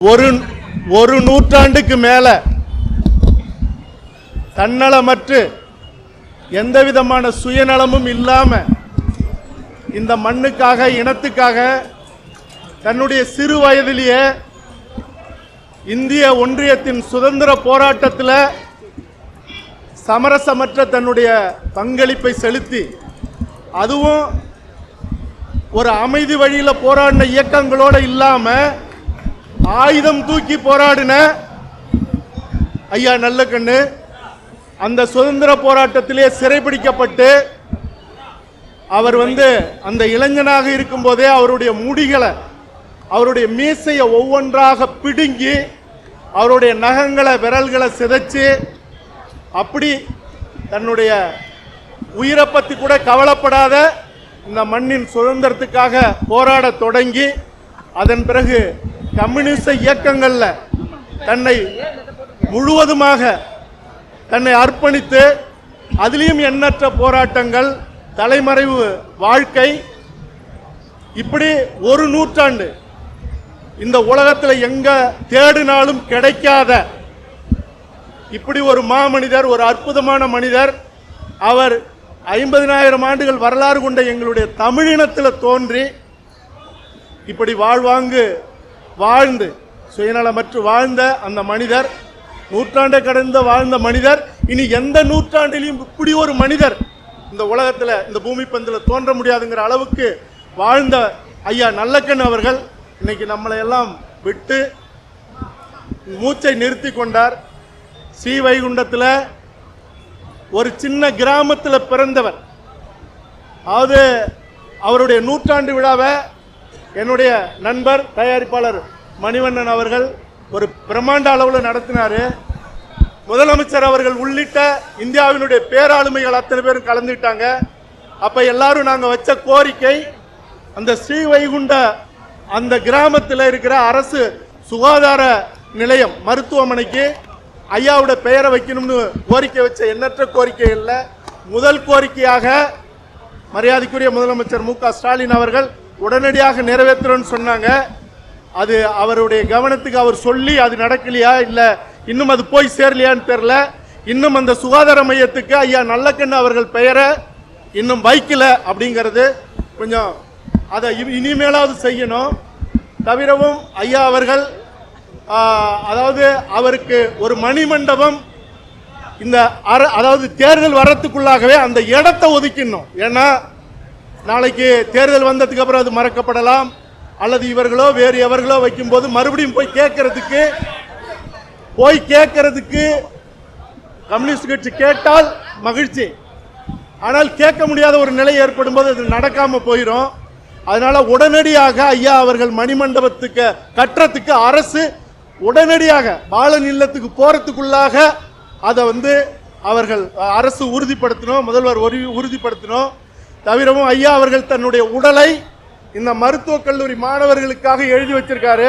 ஒரு நூற்றாண்டுக்கு மேல தன்னலமற்று எந்த விதமான சுயநலமும் இல்லாம இந்த மண்ணுக்காக இனத்துக்காக தன்னுடைய சிறு வயதிலேயே இந்திய ஒன்றியத்தின் சுதந்திர போராட்டத்தில் சமரசமற்ற தன்னுடைய பங்களிப்பை செலுத்தி அதுவும் ஒரு அமைதி வழியில் போராடின இயக்கங்களோட இல்லாம ஆயுதம் தூக்கி போராடின ஐயா நல்லக்கண்ணு அந்த சுதந்திர போராட்டத்திலே சிறைபிடிக்கப்பட்டு அவர் அந்த இளைஞனாக இருக்கும் போதே அவருடைய முடிகளை அவருடைய மீசையை ஒவ்வொன்றாக பிடுங்கி அவருடைய நகங்களை விரல்களை சிதைச்சு அப்படி தன்னுடைய உயிரை பற்றி கூட கவலைப்படாத இந்த மண்ணின் சுதந்திரத்துக்காக போராட தொடங்கி அதன் பிறகு கம்யூனிஸ்ட் இயக்கங்கள்ல தன்னை முழுவதுமாக தன்னை அர்ப்பணித்து அதிலையும் எண்ணற்ற போராட்டங்கள் தலைமறைவு வாழ்க்கை இப்படி ஒரு நூற்றாண்டு இந்த உலகத்தில் எங்க தேடினாலும் கிடைக்காத இப்படி ஒரு மாமனிதர், ஒரு அற்புதமான மனிதர். அவர் 50,000 ஆண்டுகள் வரலாறு கொண்ட எங்களுடைய தமிழினத்தில் தோன்றி இப்படி வாழ்ந்து சுயநலமற்று வாழ்ந்த அந்த மனிதர், நூற்றாண்டை கடந்த வாழ்ந்த மனிதர், இனி எந்த நூற்றாண்டிலையும் இப்படி ஒரு மனிதர் இந்த உலகத்தில் இந்த பூமி பந்தில் தோன்ற முடியாதுங்கிற அளவுக்கு வாழ்ந்த ஐயா நல்லக்கண் அவர்கள் இன்னைக்கு நம்மளை எல்லாம் விட்டு மூச்சை நிறுத்தி கொண்டார். ஸ்ரீவைகுண்டத்தில் ஒரு சின்ன கிராமத்தில் பிறந்தவர். அதாவது அவருடைய நூற்றாண்டு விழாவை என்னுடைய நண்பர் தயாரிப்பாளர் மணிவண்ணன் அவர்கள் ஒரு பிரம்மாண்ட அளவில் நடத்தினார். முதலமைச்சர் அவர்கள் உள்ளிட்ட இந்தியாவினுடைய பேராளுமைகள் அத்தனை பேரும் கலந்துட்டாங்க. அப்போ எல்லாரும் நாங்கள் வச்ச கோரிக்கை அந்த ஸ்ரீவைகுண்ட அந்த கிராமத்தில் இருக்கிற அரசு சுகாதார நிலையம் மருத்துவமனைக்கு ஐயாவோட பெயரை வைக்கணும்னு கோரிக்கை வச்ச எண்ணற்ற கோரிக்கை இல்லை. முதல் கோரிக்கையாக மரியாதைக்குரிய முதலமைச்சர் மு.க.ஸ்டாலின் அவர்கள் உடனடியாக நிறைவேற்றணும்னு சொன்னாங்க. அது அவருடைய கவனத்துக்கு அவர் சொல்லி அது நடக்கலையா இல்லை இன்னும் அது போய் சேரலையான்னு தெரியல. இன்னும் அந்த சுகாதார மையத்துக்கு ஐயா நல்லக்கண்ணு அவர்கள் பெயரை இன்னும் வைக்கல அப்படிங்கிறது கொஞ்சம் அதை இனிமேலாவது செய்யணும். தவிரவும் ஐயா அவர்கள் அதாவது அவருக்கு ஒரு மணிமண்டபம் இந்த அதாவது தேர்தல் வர்றதுக்குள்ளாகவே அந்த இடத்தை ஒதுக்கணும். ஏன்னா நாளைக்கு தேர்தல் வந்ததுக்கு அப்புறம் அது மறக்கப்படலாம், அல்லது இவர்களோ வேறு எவர்களோ வைக்கும்போது மறுபடியும் போய் கேட்கறதுக்கு கம்யூனிஸ்ட் கட்சி கேட்டால் மகிழ்ச்சி, ஆனால் கேட்க முடியாத ஒரு நிலை ஏற்படும் போது அது நடக்காம போயிடும். அதனால உடனடியாக ஐயா அவர்கள் மணிமண்டபத்துக்கு கட்டுறதுக்கு அரசு உடனடியாக பாலன் இல்லத்துக்கு போறதுக்குள்ளாக அதை அவர்கள் அரசு உறுதிப்படுத்தணும், முதல்வர் உறுதிப்படுத்தணும். தவிரவும் ஐயா அவர்கள் தன்னுடைய உடலை இந்த மருத்துவக் கல்லூரி மாணவர்களுக்காக எழுதி வச்சிருக்காரு.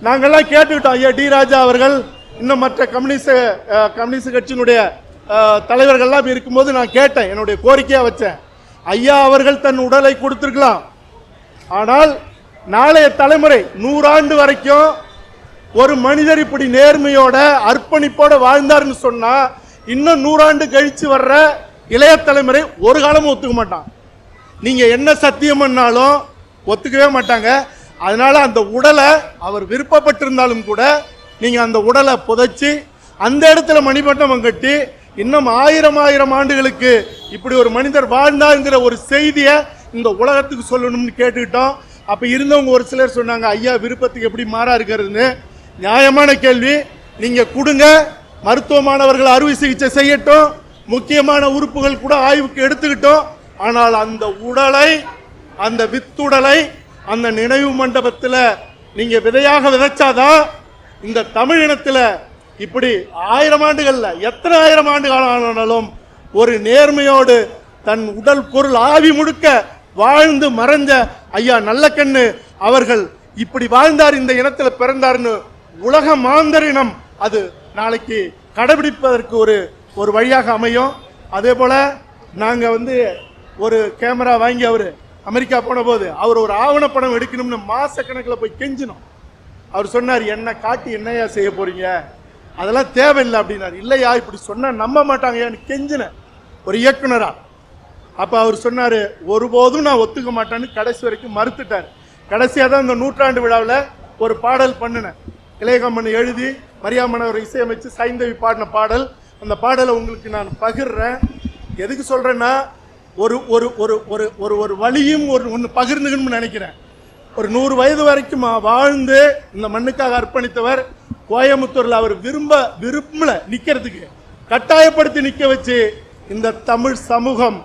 நாங்கள்லாம் கேட்டுக்கிட்டோம். ஐயா டி ராஜா அவர்கள் இன்னும் மற்ற கம்யூனிஸ்ட் கட்சியினுடைய தலைவர்கள்லாம் இருக்கும்போது நான் கேட்டேன், என்னுடைய கோரிக்கையாக வச்சேன். ஐயா அவர்கள் தன் உடலை கொடுத்துருக்கலாம், ஆனால் நாளைய தலைமுறை 100 ஆண்டு வரைக்கும் ஒரு மனிதர் இப்படி நேர்மையோட அர்ப்பணிப்போட வாழ்ந்தார்னு சொன்னா இன்னும் 100 ஆண்டு கழிச்சு வர்ற இளைய தலைமுறை ஒரு காலமும் ஒத்துக்க மாட்டான். நீங்க என்ன சத்தியம் பண்ணாலும் ஒத்துக்கவே மாட்டாங்க. அதனால அந்த உடலை அவர் விருப்பப்பட்டிருந்தாலும் கூட நீங்க அந்த உடலை புதைச்சி அந்த இடத்துல மணிமண்டபம் கட்டி இன்னும் 1000 ஆண்டுகளுக்கு இப்படி ஒரு மனிதர் வாழ்ந்தாங்கிற ஒரு செய்தியை இந்த உலகத்துக்கு சொல்லணும்னு கேட்டுக்கிட்டோம். அப்ப இருந்தவங்க ஒரு சிலர் சொன்னாங்க, ஐயா விருப்பத்துக்கு எப்படி மாறா இருக்கிறதுன்னு. நியாயமான கேள்வி. நீங்க கொடுங்க, மருத்துவ மாணவர்கள் அறுவை சிகிச்சை செய்யட்டும், முக்கியமான உறுப்புகள் கூட ஆய்வுக்கு எடுத்துக்கிட்டோம். ஆனால் அந்த உடலை, அந்த வித்துடலை அந்த நினைவு மண்டபத்தில் நீங்க விதையாக விதைச்சாதான் இந்த தமிழினத்தில் இப்படி 1000 ஆண்டுகள்ல எத்தனை 1000 ஆண்டு காலம் ஆனாலும் ஒரு நேர்மையோடு தன் உடல் பொருள் ஆவி முழுக்க வாழ்ந்து மறைஞ்ச ஐயா நல்லக்கண்ணு அவர்கள் இப்படி வாழ்ந்தார், இந்த இனத்தில் பிறந்தார்னு உலக மாந்தரினம் அது நாளைக்கு கடைபிடிப்பதற்கு ஒரு வழியாக அமையும். அதே போல நாங்க ஒரு கேமரா வாங்கி அவர் அமெரிக்கா போன போது அவர் ஒரு ஆவணப்படம் எடுக்கணும்னு மாசக்கணக்கில் போய் கெஞ்சினோம். அவர் சொன்னார், என்ன காட்டி என்னையா செய்ய போறீங்க, அதெல்லாம் தேவையில்லை அப்படின்னாரு. இல்லையா, இப்படி சொன்னா நம்ப மாட்டாங்கன்னு கெஞ்சின ஒரு இயக்குனரா. அப்ப அவர் சொன்னாரு, ஒருபோதும் நான் ஒத்துக்க மாட்டேன்னு கடைசி வரைக்கும் மறுத்துட்டார். கடைசியாக தான் இந்த நூற்றாண்டு விழாவில் ஒரு பாடல் பண்ணினேன். இளையகம்மன் எழுதி மரியாமன் அவர் இசையமைச்சு சைந்தவி பாடின பாடல். அந்த பாடலை உங்களுக்கு நான் பகிர்றேன். எதுக்கு சொல்றேன்னா, ஒரு ஒரு ஒரு ஒரு ஒரு ஒரு வழியும் ஒன்று பகிர்ந்துக்கணும்னு நினைக்கிறேன். ஒரு 100 வயது வரைக்கும் வாழ்ந்து இந்த மண்ணுக்காக அர்ப்பணித்தவர். கோயம்புத்தூர்ல அவர் விரும்பல நிக்கிறதுக்கு, கட்டாயப்படுத்தி நிக்க வச்சு இந்த தமிழ் சமூகம்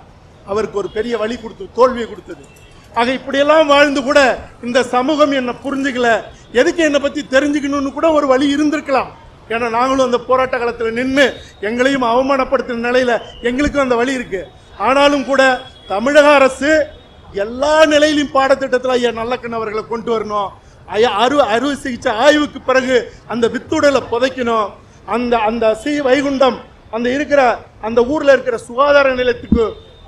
அவருக்கு ஒரு பெரிய வழி கொடுத்தது, தோல்வியை கொடுத்தது. ஆக இப்படியெல்லாம் வாழ்ந்து கூட இந்த சமூகம் என்னை புரிஞ்சுக்கல, எதுக்கு என்னை பத்தி தெரிஞ்சுக்கணும்னு கூட ஒரு வழி இருந்திருக்கலாம். ஏன்னா நாங்களும் அந்த போராட்ட காலத்தில் நின்று எங்களையும் அவமானப்படுத்தின நிலையில எங்களுக்கும் அந்த வழி இருக்கு. ஆனாலும் கூட தமிழக அரசு எல்லா நிலையிலும் பாடத்திட்டத்தில் ஐயா நல்லக்கண்ணு அவர்களை கொண்டு வரணும். அறுவை சிகிச்சை ஆய்வுக்கு பிறகு அந்த வித்துடலை புதைக்கணும். அந்த அந்த வைகுண்டம் அந்த இருக்கிற அந்த ஊர்ல இருக்கிற சுகாதார நிலையத்துக்கு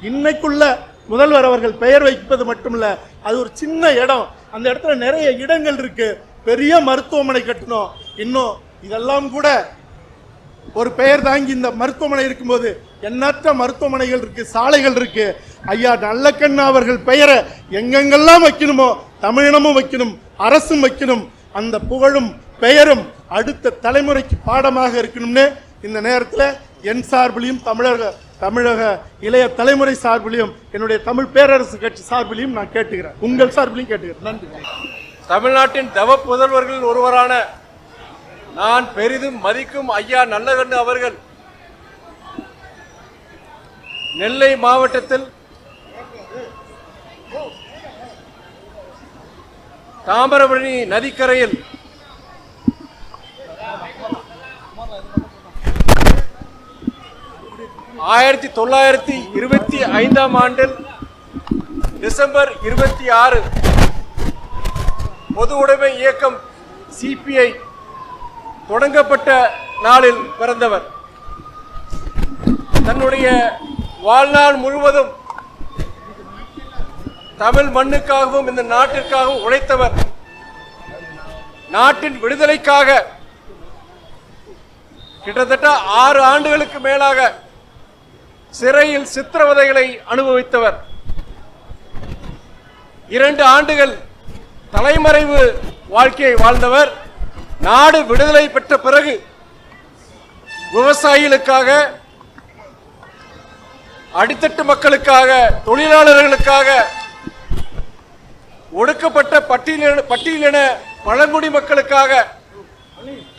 இன்னைக்குள்ள முதல்வர் அவர்கள் பெயர் வைப்பது மட்டுமில்ல, அது ஒரு சின்ன இடம், அந்த இடத்துல நிறைய இடங்கள் இருக்கு, பெரிய மருத்துவமனை கட்டணும். இன்னும் இதெல்லாம் கூட ஒரு பெயர் தாங்கி இந்த மருத்துவமனை இருக்கும்போது எண்ணற்ற மருத்துவமனைகள் இருக்கு, சாலைகள் இருக்கு. ஐயா நல்லக்கண்ணு அவர்கள் பெயரை எங்கெங்கெல்லாம் வைக்கணுமோ தமிழினமும் வைக்கணும், அரசும் வைக்கணும். அந்த புகழும் பெயரும் அடுத்த தலைமுறைக்கு பாடமாக இருக்கணும்னு இந்த நேரத்தில் என் சார்பிலையும் தமிழக இளைய தலைமுறை சார்பிலையும் என்னுடைய தமிழ் பேரரசு கட்சி சார்பிலையும் நான் கேட்டுக்கிறேன், உங்கள் சார்பிலையும் கேட்டுக்கிறேன். நன்றி. தமிழ்நாட்டின் தவ புதல்வர்களில் ஒருவரான நான் பெரிதும் மதிக்கும் ஐயா நல்லகண்ணு அவர்கள் நெல்லை மாவட்டத்தில் தாமிரபரணி நதிக்கரையில் ஆயிரத்தி 1925 ஆண்டில் டிசம்பர் 26 பொது உடைமை இயக்கம் சிபிஐ தொடங்கப்பட்ட நாளில் பிறந்தவர். தன்னுடைய வாழ்நாள் முழுவதும் தமிழ் மண்ணுக்காகவும் இந்த நாட்டிற்காகவும் உழைத்தவர். நாட்டின் விடுதலைக்காக கிட்டத்தட்ட 6 ஆண்டுகளுக்கு மேலாக சிறையில் சித்திரவதைகளை அனுபவித்தவர். 2 ஆண்டுகள் தலைமறைவு வாழ்க்கையை வாழ்ந்தவர். நாடு விடுதலை பெற்ற பிறகு விவசாயிகளுக்காக, அடித்தட்டு மக்களுக்காக, தொழிலாளர்களுக்காக, ஒடுக்கப்பட்ட பட்டியலின பழங்குடி மக்களுக்காக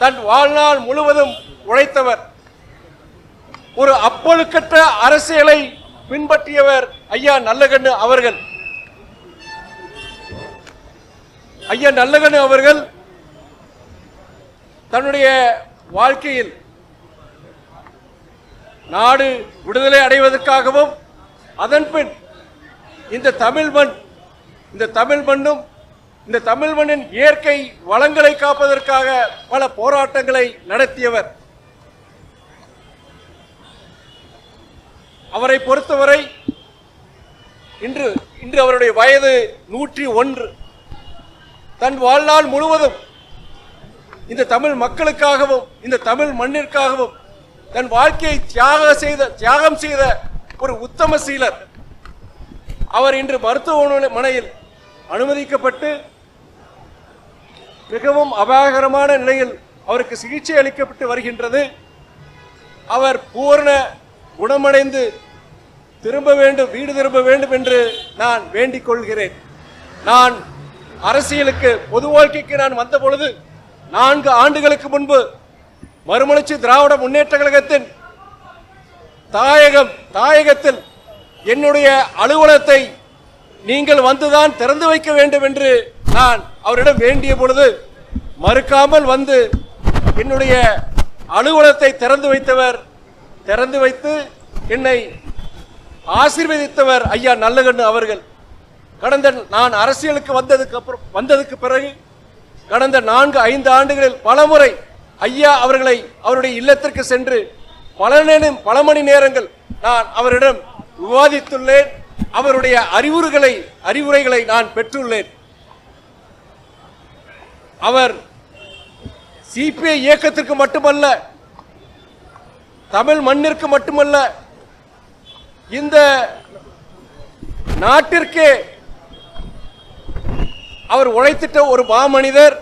தன் வாழ்நாள் முழுவதும் உழைத்தவர். ஒரு அப்பொழுக்கற்ற அரசியலை பின்பற்றியவர் ஐயா நல்லகண்ணு அவர்கள். ஐயா நல்லகண்ணு அவர்கள் தன்னுடைய வாழ்க்கையில் நாடு விடுதலை அடைவதற்காகவும் அதன்பின் இந்த தமிழ் மண்ணும் இந்த தமிழ் மண்ணின் இயற்கை வளங்களை காப்பதற்காக பல போராட்டங்களை நடத்தியவர். அவரை பொறுத்தவரை இன்று அவருடைய வயது 101. தன் வாழ்நாள் முழுவதும் இந்த தமிழ் மக்களுக்காகவும் இந்த தமிழ் மண்ணிற்காகவும் தன் வாழ்க்கையை தியாகம் செய்த ஒரு உத்தம சீலர். அவர் இன்று மருத்துவமனையில் அனுமதிக்கப்பட்டு மிகவும் அபாயகரமான நிலையில் அவருக்கு சிகிச்சை அளிக்கப்பட்டு வருகின்றது. அவர் பூர்ண குணமடைந்து வீடு திரும்ப வேண்டும் என்று நான் வேண்டிக் கொள்கிறேன். நான் அரசியலுக்கு பொது வாழ்க்கைக்கு நான் வந்த பொழுது 4 ஆண்டுகளுக்கு முன்பு மறுமலர்ச்சி திராவிட முன்னேற்ற கழகத்தின் தாயகத்தில் என்னுடைய அலுவலகத்தை நீங்கள் வந்துதான் திறந்து வைக்க வேண்டும் என்று நான் அவரிடம் வேண்டிய பொழுது மறுக்காமல் வந்து என்னுடைய அலுவலகத்தை திறந்து வைத்து என்னை ஆசீர்வதித்தவர் ஐயா நல்லகண்ணு அவர்கள். நான் அரசியலுக்கு வந்ததுக்கு பிறகு கடந்த 4-5 ஆண்டுகளில் பலமுறை ஐயா அவர்களை அவருடைய இல்லத்திற்கு சென்று பல மணி நேரங்கள் நான் அவரிடம் விவாதித்துள்ளேன். அவருடைய அறிவுரைகளை நான் பெற்றுள்ளேன். அவர் சிபிஐ இயக்கத்திற்கு மட்டுமல்ல, தமிழ் மண்ணிற்கு மட்டுமல்ல, இந்த நாட்டிற்கே அவர் உழைத்திட்ட ஒரு மாமனிதர்.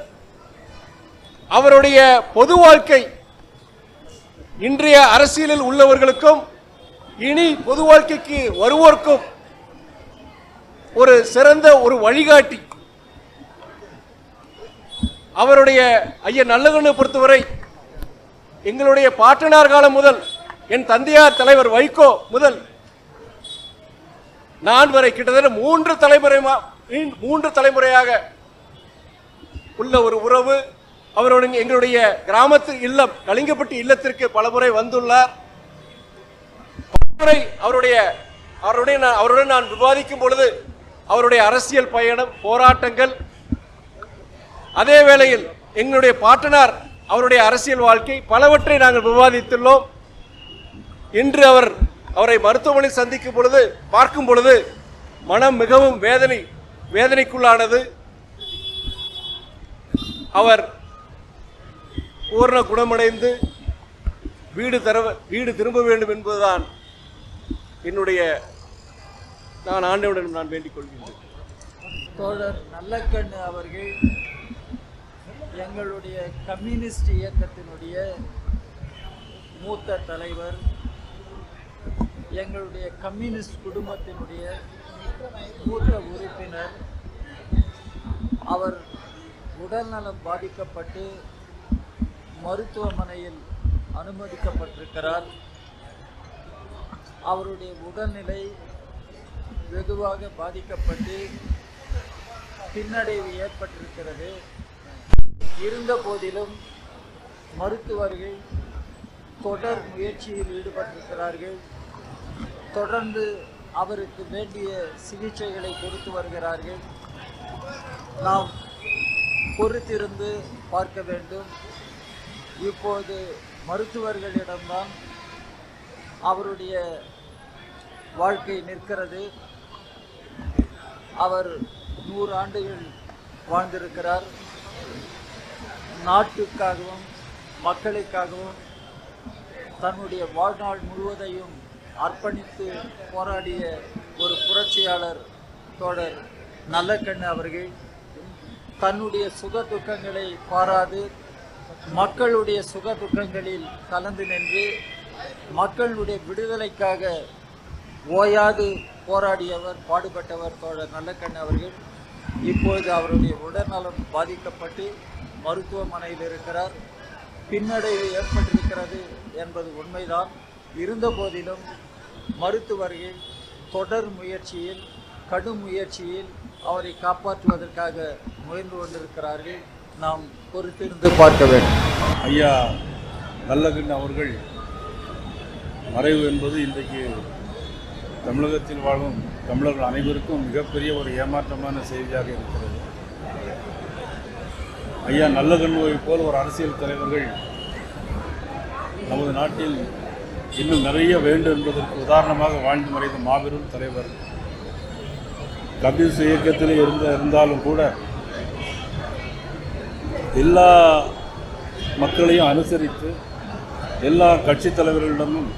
அவருடைய பொது வாழ்க்கை இன்றைய அரசியலில் உள்ளவர்களுக்கும் இனி பொது வாழ்க்கைக்கு வருவோர்க்கும் ஒரு சிறந்த ஒரு வழிகாட்டி. அவருடைய ஐயா நல்லகண்ணை பொறுத்தவரை எங்களுடைய பாட்டனார் காலம் முதல், என் தந்தையார் தலைவர் வைகோ முதல் நான் வரை கிட்டத்தட்ட மூன்று தலைமுறையாக உள்ள ஒரு உறவு. அவரோட எங்களுடைய கிராமத்து இல்லம் கலிங்கப்பட்டி இல்லத்திற்கு பலமுறை வந்துள்ளார். அவருடன் நான் விவாதிக்கும் பொழுது அவருடைய அரசியல் பயணம், போராட்டங்கள், அதே வேளையில் எங்களுடைய பாட்டனார் அவருடைய அரசியல் வாழ்க்கை பலவற்றை நாங்கள் விவாதித்துள்ளோம். இன்று அவரை மருத்துவமனையில் சந்திக்கும் பொழுது பார்க்கும் பொழுது மனம் மிகவும் வேதனைக்குள்ளானது. அவர் பூர்ண குணமடைந்து வீடு திரும்ப வேண்டும் என்பதுதான் நான் ஆண்டவனிடம் நான் வேண்டிக் கொள்கின்றேன். தோழர் நல்லக்கண்ணு அவர்கள் எங்களுடைய கம்யூனிஸ்ட் இயக்கத்தினுடைய மூத்த தலைவர், எங்களுடைய கம்யூனிஸ்ட் குடும்பத்தினுடைய மூத்த உறுப்பினர். அவர் உடல்நலம் பாதிக்கப்பட்டு மருத்துவமனையில் அனுமதிக்கப்பட்டிருக்கிறார். அவருடைய உடல்நிலை வெகுவாக பாதிக்கப்பட்டு பின்னடைவு ஏற்பட்டிருக்கிறது. இருந்த போதிலும் மருத்துவர்கள் தொடர் முயற்சியில் ஈடுபட்டிருக்கிறார்கள். தொடர்ந்து அவருக்கு வேண்டிய சிகிச்சைகளை கொடுத்து வருகிறார்கள். நாம் பொறுத்திருந்து பார்க்க வேண்டும். இப்போது மருத்துவர்களிடம்தான் அவருடைய வாழ்க்கை நிற்கிறது. அவர் 100 ஆண்டுகள் வாழ்ந்திருக்கிறார். நாட்டுக்காகவும் மக்களுக்காகவும் தன்னுடைய வாழ்நாள் முழுவதையும் அர்ப்பணித்து போராடிய ஒரு புரட்சியாளர் தோழர் நல்லக்கண்ணு அவர்கள் தன்னுடைய சுக துக்கங்களை பாராது மக்களுடைய சுக துக்கங்களில் கலந்து நின்று மக்களுடைய விடுதலைக்காக ஓயாது போராடியவர், பாடுபட்டவர் தோழர் நல்லக்கண்ணு அவர்கள். இப்பொழுது அவருடைய உடல்நலம் பாதிக்கப்பட்டு மருத்துவமனையில் இருக்கிறார். பின்னடைவு ஏற்பட்டிருக்கிறது என்பது உண்மைதான். இருந்த போதிலும் மருத்துவர்கள் தொடர் முயற்சியில், கடும் முயற்சியில் அவரை காப்பாற்றுவதற்காக முயன்று கொண்டிருக்கிறார்கள். நாம் பொறுத்திருந்து பார்க்க வேண்டும். ஐயா நல்லகண்ணு அவர்கள் மறைவு என்பது இன்றைக்கு தமிழகத்தில் வாழும் தமிழர்கள் அனைவருக்கும் மிகப்பெரிய ஒரு ஏமாற்றமான செய்தியாக இருக்கிறது. ஐயா நல்லகண்ணுவை போல் ஒரு அரசியல் தலைவர்கள் நமது நாட்டில் இன்னும் நிறைய வேண்டும் என்பதற்கு உதாரணமாக வாழ்ந்து மறைந்த மாபெரும் தலைவர். கம்யூனிஸ்ட் இயக்கத்திலே இருந்தாலும் கூட எல்லா மக்களையும் அனுசரித்து எல்லா கட்சித் தலைவர்களிடமும்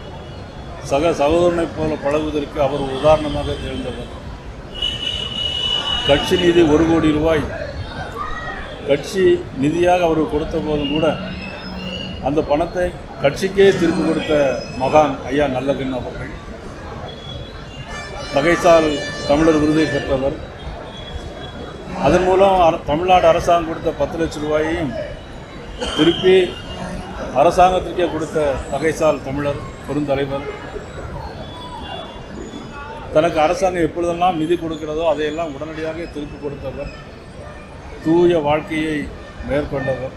சகோதரனைப் போல பழகுவதற்கு அவர் ஒரு உதாரணமாக திகழ்ந்தவர். கட்சி நிதி 1 கோடி ரூபாய் கட்சி நிதியாக அவர் கொடுத்த போதும் கூட அந்த பணத்தை கட்சிக்கே திருப்பி கொடுத்த மகான் ஐயா நல்லகண்ணு அவர்கள். தகைசால் தமிழர் விருதை பெற்றவர். அதன் மூலம் தமிழ்நாடு அரசாங்கம் கொடுத்த 10 லட்சம் ரூபாயையும் திருப்பி அரசாங்கத்திற்கே கொடுத்த தகைசால் தமிழர் பெருந்தலைவர். தனக்கு அரசாங்கம் எப்பொழுதெல்லாம் நிதி கொடுக்கிறதோ அதையெல்லாம் உடனடியாக திருப்பி கொடுத்தவர். தூய வாழ்க்கையை மேற்கொண்டவர்.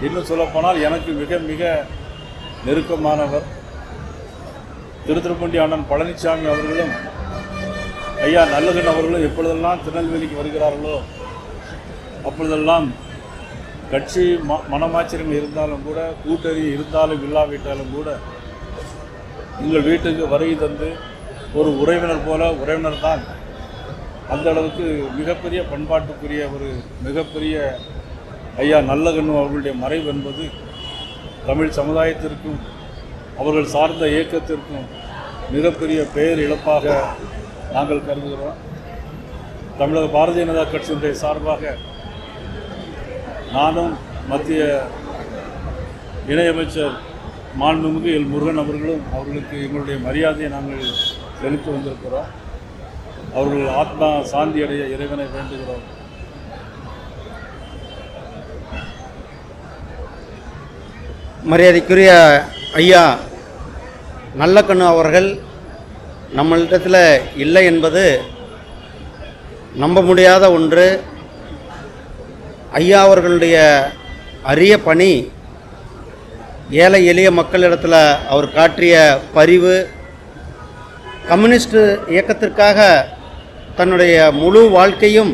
இன்னும் சொல்லப்போனால் எனக்கு மிக மிக நெருக்கமானவர். திருத்துறைப்பூண்டி அண்ணன் பழனிசாமி அவர்களும் ஐயா நல்லகண்ணு அவர்களும் எப்பொழுதெல்லாம் திருநெல்வேலிக்கு வருகிறார்களோ அப்பொழுதெல்லாம் கட்சி மனமாச்சரியம் இருந்தாலும் கூட, கூட்டணி இருந்தாலும் இல்லாவிட்டாலும் கூட எங்கள் வீட்டுக்கு வருகை தந்து ஒரு உறவினர் தான். அந்த அளவுக்கு மிகப்பெரிய பண்பாட்டுக்குரிய ஒரு மிகப்பெரிய ஐயா நல்லகண்ணு அவர்களுடைய மறைவு என்பது தமிழ் சமுதாயத்திற்கும் அவர்கள் சார்ந்த இயக்கத்திற்கும் மிகப்பெரிய பெயர் இழப்பாக நாங்கள் கருதுகிறோம். தமிழக பாரதிய ஜனதா கட்சியினுடைய சார்பாக நானும் மத்திய இணையமைச்சர் மாண்புமிகு எல் முருகன் அவர்களும் அவர்களுக்கு எங்களுடைய மரியாதையை நாங்கள் செலுத்தி வந்திருக்கிறோம். அவர்கள் ஆத்மா சாந்தி அடைய இறைவனை வேண்டுகிறோம். மரியாதைக்குரிய ஐயா நல்லகண்ணு அவர்கள் நம்மளிடத்தில் இல்லை என்பது நம்ப முடியாத ஒன்று. ஐயா அவர்களுடைய அரிய பணி, ஏழை எளிய மக்களிடத்தில் அவர் காட்டிய பரிவு, கம்யூனிஸ்ட் இயக்கத்திற்காக தன்னுடைய முழு வாழ்க்கையும்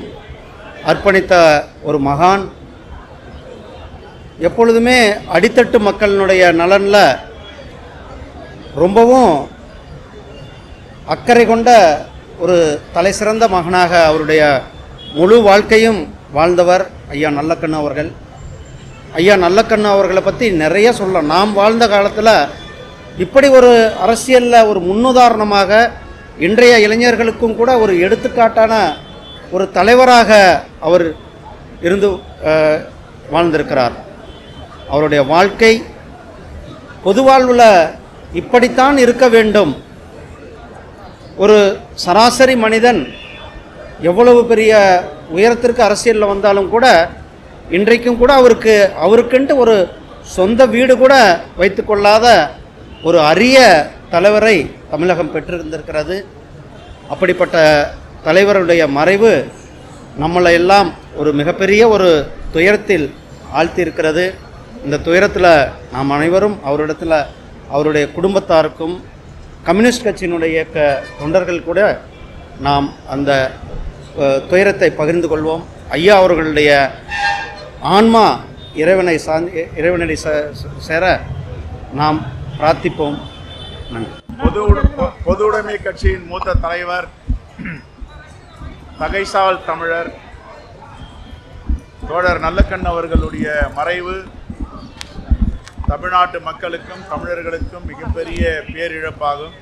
அர்ப்பணித்த ஒரு மகான். எப்பொழுதுமே அடித்தட்டு மக்களினுடைய நலனில் ரொம்பவும் அக்கறை கொண்ட ஒரு தலைசிறந்த மகனாக அவருடைய முழு வாழ்க்கையும் வாழ்ந்தவர் ஐயா நல்லகண்ணு அவர்கள். ஐயா நல்லகண்ணு அவர்களை பற்றி நிறைய சொல்லலாம். நாம் வாழ்ந்த காலத்தில் இப்படி ஒரு அரசியலில் ஒரு முன்னுதாரணமாக இன்றைய இளைஞர்களுக்கும் கூட ஒரு எடுத்துக்காட்டான ஒரு தலைவராக அவர் இருந்து வாழ்ந்திருக்கிறார். அவருடைய வாழ்க்கை பொது வாழ்வில் இப்படித்தான் இருக்க வேண்டும். ஒரு சராசரி மனிதன் எவ்வளவு பெரிய உயரத்திற்கு அரசியலில் வந்தாலும் கூட இன்றைக்கும் கூட அவருக்குன்ட்டு ஒரு சொந்த வீடு கூட வைத்து கொள்ளாத ஒரு அரிய தலைவரை தமிழகம் பெற்றிருந்திருக்கிறது. அப்படிப்பட்ட தலைவருடைய மறைவு நம்மளை எல்லாம் ஒரு மிகப்பெரிய ஒரு துயரத்தில் ஆழ்த்தியிருக்கிறது. இந்த துயரத்தில் நாம் அனைவரும் அவரிடத்தில் அவருடைய குடும்பத்தாருக்கும் கம்யூனிஸ்ட் கட்சியினுடைய இயக்க தொண்டர்கள் கூட நாம் அந்த துயரத்தை பகிர்ந்து கொள்வோம். ஐயா அவர்களுடைய ஆன்மா இறைவனடி சேர நாம் பிரார்த்திப்போம். நன்றி. பொது உடைமை கட்சியின் மூத்த தலைவர், தகைசால் தமிழர் தோழர் நல்லகண்ணு அவர்களுடைய மறைவு தமிழ்நாட்டு மக்களுக்கும் தமிழர்களுக்கும் மிகப்பெரிய பேரிழப்பாகும்.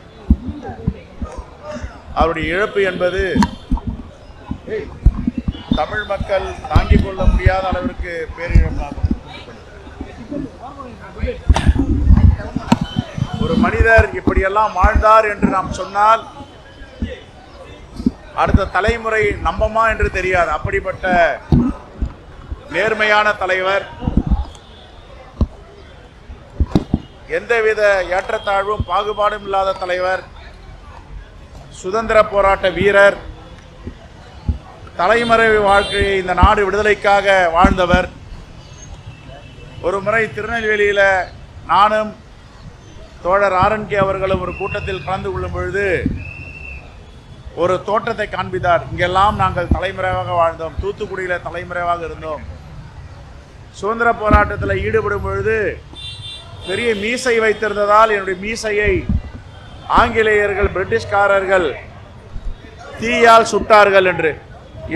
அவருடைய இழப்பு என்பது தமிழ் மக்கள் தாங்கிக் கொள்ள முடியாத அளவிற்கு பேரிழப்பாகும். ஒரு மனிதர் இப்படியெல்லாம் வாழ்ந்தார் என்று நாம் சொன்னால் அடுத்த தலைமுறை நம்பமா என்று தெரியாது. அப்படிப்பட்ட நேர்மையான தலைவர், எந்தவித ஏற்றத்தாழ்வும் பாகுபாடும் இல்லாத தலைவர், சுதந்திர போராட்ட வீரர், தலைமறைவு வாழ்க்கையை இந்த நாடு விடுதலைக்காக வாழ்ந்தவர். ஒரு முறை திருநெல்வேலியில் நானும் தோழர் RNK அவர்களும் ஒரு கூட்டத்தில் கலந்து கொள்ளும் பொழுது ஒரு தோற்றத்தை காண்பித்தார். இங்கெல்லாம் நாங்கள் தலைமறைவாக வாழ்ந்தோம், தூத்துக்குடியில் தலைமறைவாக இருந்தோம். சுதந்திர போராட்டத்தில் ஈடுபடும் பொழுது பெரிய மீசை வைத்திருந்ததால் என்னுடைய மீசையை ஆங்கிலேயர்கள், பிரிட்டிஷ்காரர்கள் தீயால் சுட்டார்கள் என்று.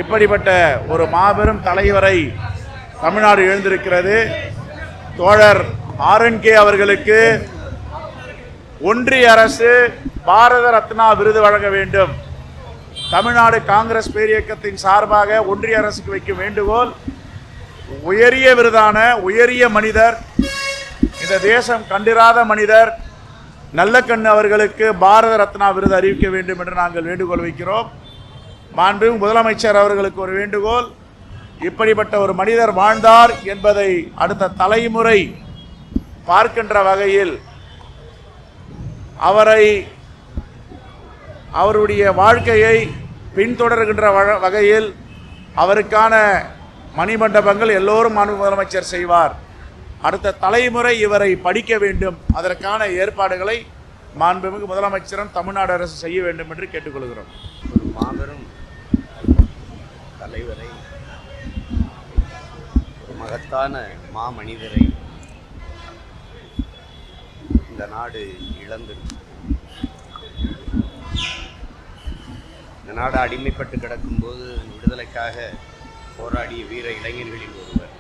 இப்படிப்பட்ட ஒரு மாபெரும் தலைவரை தமிழ்நாடு எழுந்திருக்கிறது. தோழர் RNK அவர்களுக்கு ஒன்றிய அரசு பாரத ரத்னா விருது வழங்க வேண்டும். தமிழ்நாடு காங்கிரஸ் பேரியக்கத்தின் சார்பாக ஒன்றிய அரசுக்கு வைக்கும் வேண்டுகோள், உயரிய விருதான உயரிய மனிதர், இந்த தேசம் கண்டிராத மனிதர் நல்லகண்ணு அவர்களுக்கு பாரத ரத்னா விருது அறிவிக்க வேண்டும் என்று நாங்கள் வேண்டுகோள் வைக்கிறோம். மாண்புமிகு முதலமைச்சர் அவர்களுக்கு ஒரு வேண்டுகோள், இப்படிப்பட்ட ஒரு மனிதர் வாழ்ந்தார் என்பதை அடுத்த தலைமுறை பார்க்கின்ற வகையில் அவருடைய வாழ்க்கையை பின்தொடர்கின்ற வகையில் அவருக்கான மணிமண்டபங்கள் எல்லோரும் மாண்புமிகு முதலமைச்சர் செய்வார். அடுத்த தலைமுறை இவரை படிக்க வேண்டும். அதற்கான ஏற்பாடுகளை மாண்புமிகு முதலமைச்சரும் தமிழ்நாடு அரசு செய்ய வேண்டும் என்று கேட்டுக்கொள்கிறோம். ஒரு மாபெரும் தலைவரை, ஒரு மகத்தான மாமனிதரை இந்த நாடு இழந்திருக்கு. இந்த நாடு அடிமைப்பட்டு கிடக்கும்போது விடுதலைக்காக போராடிய வீர இளைஞர்களில் ஒருவர்.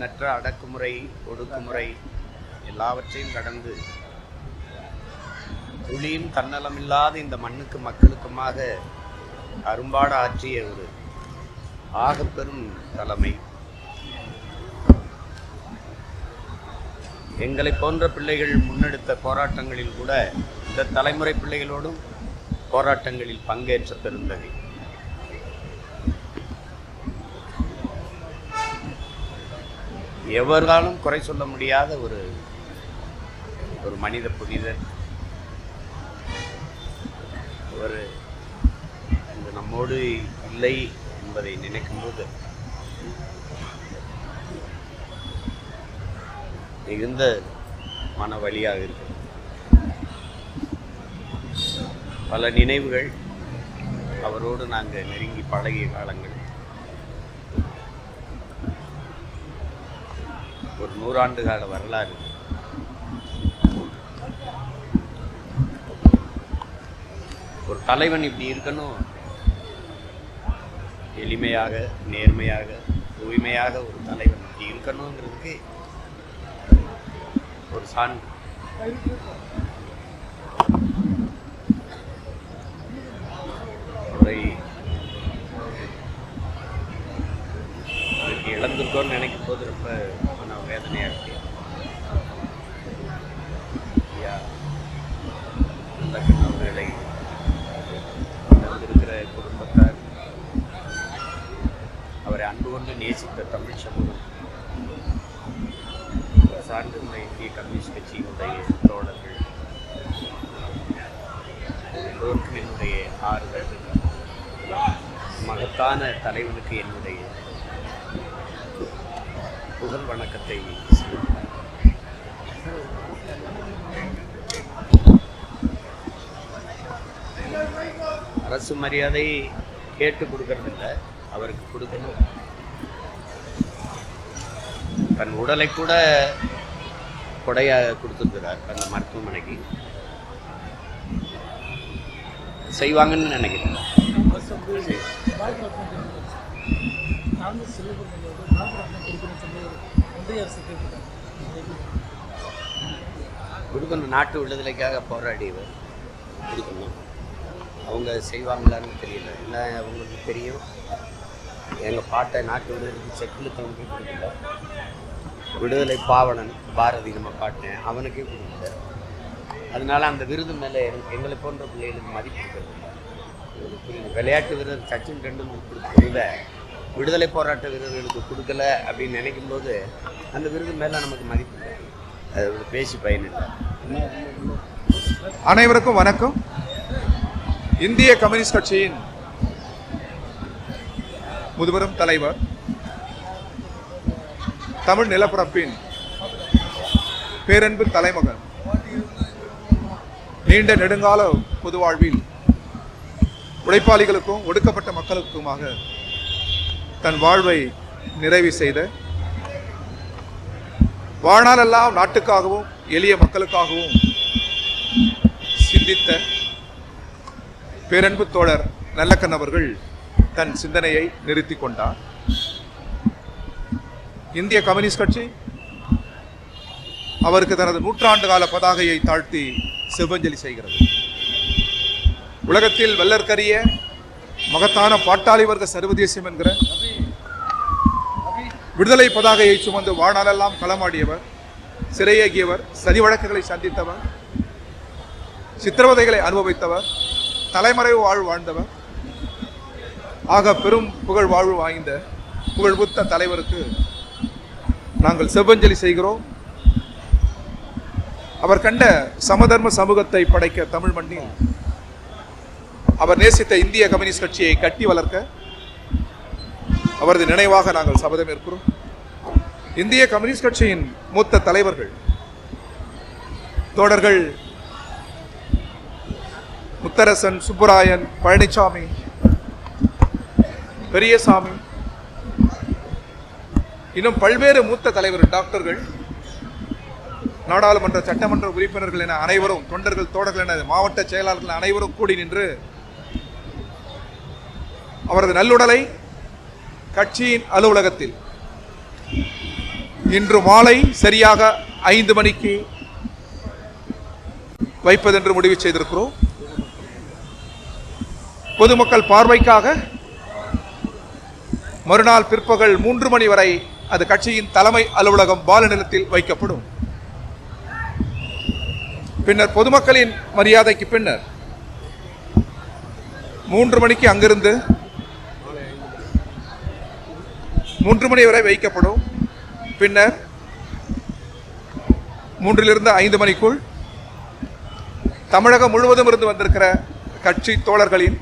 எண்ணற்ற அடக்குமுறை, ஒடுக்குமுறை எல்லாவற்றையும் கடந்து துளியும் தன்னலமில்லாத இந்த மண்ணுக்கு மக்களுக்குமாக அரும்பாடு ஆற்றிய ஒரு ஆகப்பெரும் தலைமை. எங்களை போன்ற பிள்ளைகள் முன்னெடுத்த போராட்டங்களில் கூட இந்த தலைமுறை பிள்ளைகளோடும் போராட்டங்களில் பங்கேற்ற பெருந்தகை. எவராலும் குறை சொல்ல முடியாத ஒரு மனித புனிதர். அவர் நம்மோடு இல்லை என்பதை நினைக்கும்போது மிகுந்த மன வலியாக இருக்கிறது. பல நினைவுகள், அவரோடு நாங்கள் நெருங்கி பழகிய காலங்கள், ஒரு 100 ஆண்டு கால வரலாறு. ஒரு தலைவன் இப்படி இருக்கணும், எளிமையாக, நேர்மையாக, தூய்மையாக ஒரு தலைவன் இப்படி இருக்கணுங்கிறதுக்கு ஒரு சான்று. அவரை இழந்திருக்கோன்னு நினைக்கும் போது ரொம்ப மன வேதனையாக இருக்கு. ஐயா நல்லக்கண்ணு அவர்களை இழந்திருக்கிற குடும்பத்தார், அவரை அன்பு கொண்டு நேசித்த தமிழ் சமூகம், சார்ந்திருந்த இந்திய கம்யூனிஸ்ட் கட்சியினுடைய தோழர்கள் எல்லோருக்கும் என்னுடைய ஆறுதல். மகத்தான தலைவனுக்கு என்னுடைய புகழ் வணக்கத்தை அரசு மரியாதை கேட்டு கொடுக்கறதில்லை, அவருக்கு கொடுக்கணும். தன் உடலை கூட கொடையாக கொடுத்துருக்கிறார் அந்த மருத்துவமனைக்கு. செய்வாங்கன்னு நினைக்கிறேன். கொடுக்கணும். நாட்டு விடுதலைக்காக போராடியவர், கொடுக்கணும். அவங்க செய்வாங்களான்னு தெரியல. இல்லை, அவங்களுக்கு தெரியும். எங்கள் பாட்டை நாட்டு விடுதலைக்கு செக்கில் தவனுக்கே கொடுக்கல. விடுதலை பாவலன் பாரதி நம்ம பாட்டேன், அவனுக்கே கொடுக்கல. அதனால அந்த விருது மேலே எங்களை போன்ற பிள்ளைகளுக்கு மதிப்பு கொடுக்கல. விளையாட்டு வீரர் சச்சின் டெண்டுல்கர் கொடுக்கல, விடுதலை போராட்ட வீரர்களுக்கு கொடுக்கல அப்படின்னு நினைக்கும்போது அந்த விருது மேலே நமக்கு மதிப்பு இல்லை. அது பேசி பயனில்லை. அனைவருக்கும் வணக்கம். இந்திய கம்யூனிஸ்ட் கட்சியின் முதுபெரும் தலைவர், தமிழ் நிலப்பரப்பின் பேரன்பு தலைமகன், நீண்ட நெடுங்கால பொது வாழ்வில் உழைப்பாளிகளுக்கும் ஒடுக்கப்பட்ட மக்களுக்குமாக தன் வாழ்வை நிறைவு செய்த, வாழ்நாளெல்லாம் நாட்டுக்காகவும் எளிய மக்களுக்காகவும் சிந்தித்த பேரன்பு தோழர் நல்லக்கண் அவர்கள் தன் சிந்தனையை நிறுத்தி கொண்டார். இந்திய கம்யூனிஸ்ட் கட்சி அவருக்கு தனது 100 ஆண்டு கால பதாகையை தாழ்த்தி செவ்வஞ்சலி செய்கிறது. உலகத்தில் வெள்ளற்கரிய மகத்தான பாட்டாளி வர்க்க சர்வதேசம் என்கிற விடுதலை பதாகையை சுமந்து வாழ்நாளெல்லாம் களமாடியவர், சிறையேகியவர், சதி வழக்குகளை சந்தித்தவர், சித்திரவதைகளை அனுபவித்தவர், தலைமறைவு வாழ்வு வாழ்ந்தவர், ஆக பெரும் புகழ் வாழ்வு வாய்ந்த புகழ்புத்த தலைவருக்கு நாங்கள் செவ்வஞ்சலி செய்கிறோம். அவர் கண்ட சமதர்ம சமூகத்தை படைக்க தமிழ் மண்ணில் அவர் நேசித்த இந்திய கம்யூனிஸ்ட் கட்சியை கட்டி வளர்க்க அவரது நினைவாக நாங்கள் சபதம் ஏற்கிறோம். இந்திய கம்யூனிஸ்ட் கட்சியின் மூத்த தலைவர்கள் தோழர்கள் முத்தரசன், சுப்புராயன், பழனிசாமி, பெரியசாமி, இன்னும் பல்வேறு மூத்த தலைவர்கள், டாக்டர்கள், நாடாளுமன்ற சட்டமன்ற உறுப்பினர்கள் என அனைவரும், தொண்டர்கள், தோழர்கள் என மாவட்ட செயலாளர்கள் அனைவரும் கூடி நின்று அவரது நல்லுடலை கட்சியின் அலுவலகத்தில் இன்று மாலை சரியாக 5 மணிக்கு வைப்பதென்று முடிவு செய்திருக்கிறோம். பொதுமக்கள் பார்வைக்காக மறுநாள் பிற்பகல் 3 மணி வரை அது கட்சியின் தலைமை அலுவலகம் பாலநிலத்தில் வைக்கப்படும். பின்னர் பொதுமக்களின் மரியாதைக்கு பின்னர் 3 மணிக்கு அங்கிருந்து 3 மணி வரை வைக்கப்படும். பின்னர் 3லிருந்து 5 மணிக்குள் தமிழகம் முழுவதும் இருந்து வந்திருக்கிற கட்சி தோழர்களின்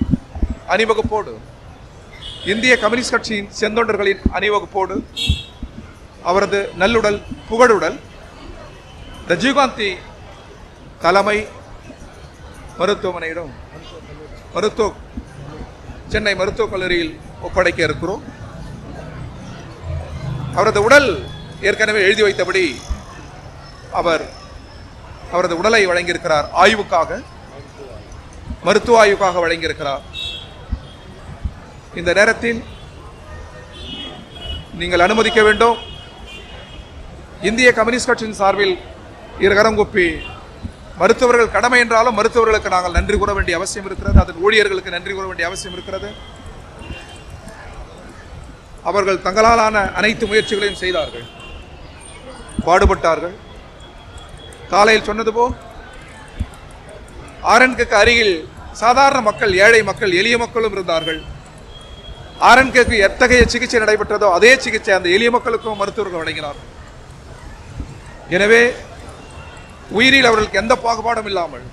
அணிவகுப்போடு, இந்திய கம்யூனிஸ்ட் கட்சியின் செந்தொண்டர்களின் அணிவகுப்போடு அவரது நல்லுடல் புகழுடல் ரஜீவ்காந்தி தலைமை மருத்துவமனையிடம் சென்னை மருத்துவக் கல்லூரியில் ஒப்படைக்க இருக்கிறோம். அவரது உடல் ஏற்கனவே எழுதி வைத்தபடி அவரது உடலை வழங்கியிருக்கிறார். மருத்துவ ஆய்வுக்காக வழங்கியிருக்கிறார். இந்த நேரத்தில் நீங்கள் அனுமதிக்க வேண்டும். இந்திய கம்யூனிஸ்ட் கட்சியின் சார்பில் இருகரம் கூப்பி மருத்துவர்கள் கடமை என்றாலும் மருத்துவர்களுக்கு நாங்கள் நன்றி கூற வேண்டிய அவசியம் இருக்கிறது. அதன் ஊழியர்களுக்கு நன்றி கூற வேண்டிய அவசியம் இருக்கிறது. அவர்கள் தங்களாலான அனைத்து முயற்சிகளையும் செய்தார்கள், பாடுபட்டார்கள். காலையில் சொன்னது போல் ஆர்என்கேக்கு அருகில் சாதாரண மக்கள், ஏழை மக்கள், எளிய மக்களும் இருந்தார்கள். ஆர்என்கேக்கு எத்தகைய சிகிச்சை நடைபெற்றதோ அதே சிகிச்சை அந்த எளிய மக்களுக்கும் மருத்துவர்கள் வழங்கினார்கள். எனவே உயிரில் அவர்களுக்கு எந்த பாகுபாடும் இல்லாமல்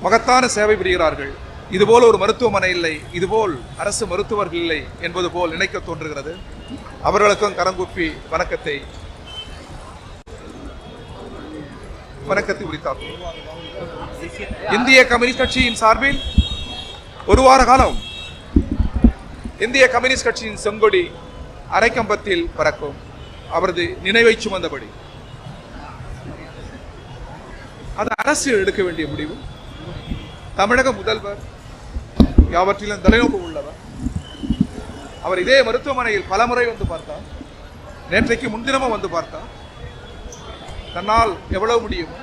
மகத்தான சேவை புரிகிறார்கள். இதுபோல் ஒரு மருத்துவமனை இல்லை, இதுபோல் அரசு மருத்துவர்கள் இல்லை என்பது போல் நினைக்க தோன்றுகிறது. அவர்களுக்கும் கரங்கூப்பி வணக்கத்தை உரித்தார்கள். இந்திய கம்யூனிஸ்ட் கட்சியின் சார்பில் ஒரு வார காலம் இந்திய கம்யூனிஸ்ட் கட்சியின் செங்கொடி அரைக்கம்பத்தில் பறக்கும். அவரது நினைவை சுமந்தபடி அது அரசு எடுக்க வேண்டிய முடிவு. தமிழக முதல்வர் யாவற்றிலும் தலைநோக்கு உள்ளவர். அவர் இதே மருத்துவமனையில் பலமுறை வந்து பார்த்தார். நேற்றைக்கு முன்தினமும் வந்து பார்த்தார். தன்னால் எவ்வளவு முடியுமோ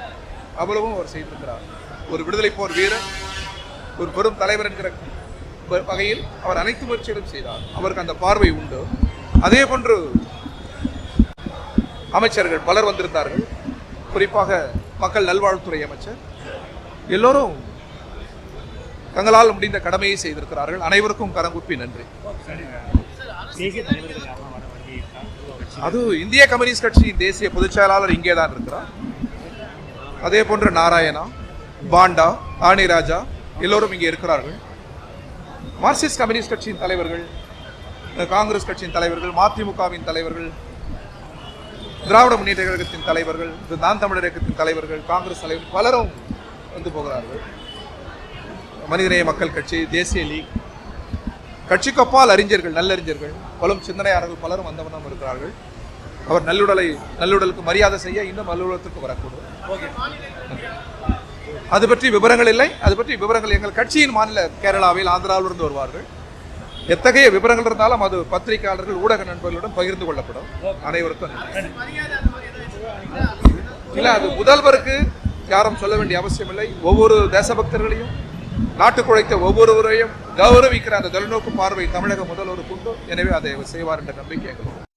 அவ்வளவும் அவர் செய்திருக்கிறார். ஒரு விடுதலை போர் வீரர், ஒரு பெரும் தலைவர் என்கிற வகையில் அவர் அனைத்து முயற்சிகளும் செய்தார். அவருக்கு அந்த பார்வை உண்டு. அதே போன்று அமைச்சர்கள் பலர் வந்திருந்தார்கள். குறிப்பாக மக்கள் நல்வாழ்வுத்துறை அமைச்சர். எல்லோரும் தங்களால் முடிந்த கடமையை செய்திருக்கிறார்கள். அனைவருக்கும் கரங்குப்பி நன்றி. அது இந்திய கம்யூனிஸ்ட் கட்சியின் தேசிய பொதுச் செயலாளர் இங்கே தான் இருக்கிறார். அதே போன்று நாராயணா, பாண்டா, ஆணிராஜா எல்லோரும் இங்கே இருக்கிறார்கள். மார்க்சிஸ்ட் கம்யூனிஸ்ட் கட்சியின் தலைவர்கள், காங்கிரஸ் கட்சியின் தலைவர்கள், மதிமுகவின் தலைவர்கள், திராவிட முன்னேற்ற கழகத்தின் தலைவர்கள், நான் தமிழர் இயக்கத்தின் தலைவர்கள், காங்கிரஸ் தலைவர்கள் பலரும் வந்து போகிறார்கள். மனிதநேய மக்கள் கட்சி, தேசிய லீக், கட்சிக்கு அப்பால் அறிஞர்கள், நல்லறிஞர்கள், பலும் சிந்தனையாளர்கள் பலரும் வந்தவண்ணம் இருக்கிறார்கள். அவர் நல்லுடலுக்கு மரியாதை செய்ய இன்னும் அலுவலகத்துக்கு வரக்கூடும். அது பற்றி விவரங்கள் இல்லை. அது பற்றி விவரங்கள் எங்கள் கட்சியின் மாநில கேரளாவில், ஆந்திராவிலிருந்து வருவார்கள். எத்தகைய விவரங்கள் இருந்தாலும் அது பத்திரிகையாளர்கள், ஊடக நண்பர்களுடன் பகிர்ந்து கொள்ளப்படும். அனைவருக்கும் இல்ல, அது முதல்வருக்கு யாரும் சொல்ல வேண்டிய அவசியம் இல்லை. ஒவ்வொரு தேசபக்தர்களையும், நாட்டுக்கு உழைத்த ஒவ்வொருவரையும் கௌரவிக்கிற அந்த தொலைநோக்கு பார்வை தமிழக முதல்வருக்கு உண்டு. எனவே அதை செய்வார் என்ற நம்பிக்கை எங்களுக்கு.